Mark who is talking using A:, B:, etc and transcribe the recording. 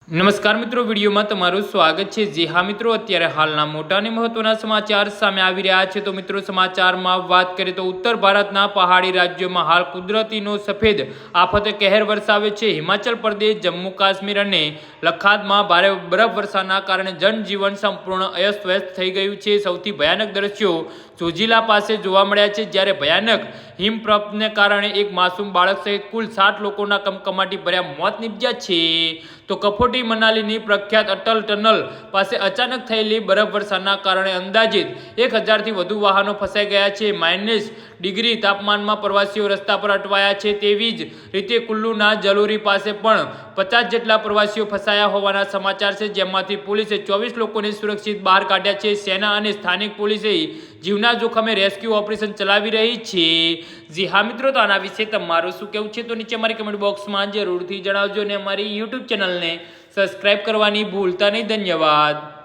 A: નમસ્કાર મિત્રો, વિડીયોમાં તમારું સ્વાગત છે। જી હા મિત્રો, અત્યારે હાલના મોટા અને મહત્વના સમાચાર સામે આવી રહ્યા છે। તો મિત્રો, સમાચારમાં વાત કરીએ તો ઉત્તર ભારતના પહાડી રાજ્યોમાં હાલ કુદરતીનો સફેદ આફતે કહેર વરસાવે છે। હિમાચલ પ્રદેશ, જમ્મુ કાશ્મીર અને લદ્દાખમાં ભારે બરફવર્ષાના કારણે જનજીવન સંપૂર્ણ અસ્તવ્યસ્ત થઈ ગયું છે। સૌથી ભયાનક દ્રશ્યો જોજીલા પાસે જોવા મળ્યા છે, જ્યારે ભયાનક હિમપ્રપાતને કારણે એક માસૂમ બાળક સહિત કુલ 7 લોકોના કમકમાટી ભર્યા મોત નીપજ્યા છે। તો કફોડી મનાલીની પ્રખ્યાત અટલ ટનલ પાસે અચાનક થયેલી બરફવર્ષાના કારણે અંદાજિત 1000થી વધુ વાહનો ફસાઈ ગયા છે। -ડિગ્રી તાપમાનમાં પ્રવાસીઓ રસ્તા પર અટવાયા છે। તેવી જ રીતે કુલ્લુના જલોરી પાસે પણ 50 જેટલા પ્રવાસીઓ ફસાયા હોવાના સમાચાર છે, જેમાંથી પોલીસે 24 લોકોને સુરક્ષિત બહાર કાઢ્યા છે। સેના અને સ્થાનિક પોલીસે જીવના જોખમે રેસ્ક્યુ ઓપરેશન ચલાવી રહી છે। જી હા મિત્રો, તો આના વિશે તમારું શું કહેવું છે તો નીચે અમારી કમેન્ટ બોક્સમાં જરૂરથી જણાવજો અને અમારી યુટ્યુબ ચેનલને સબસ્ક્રાઇબ કરવાની ભૂલતા નહીં। ધન્યવાદ।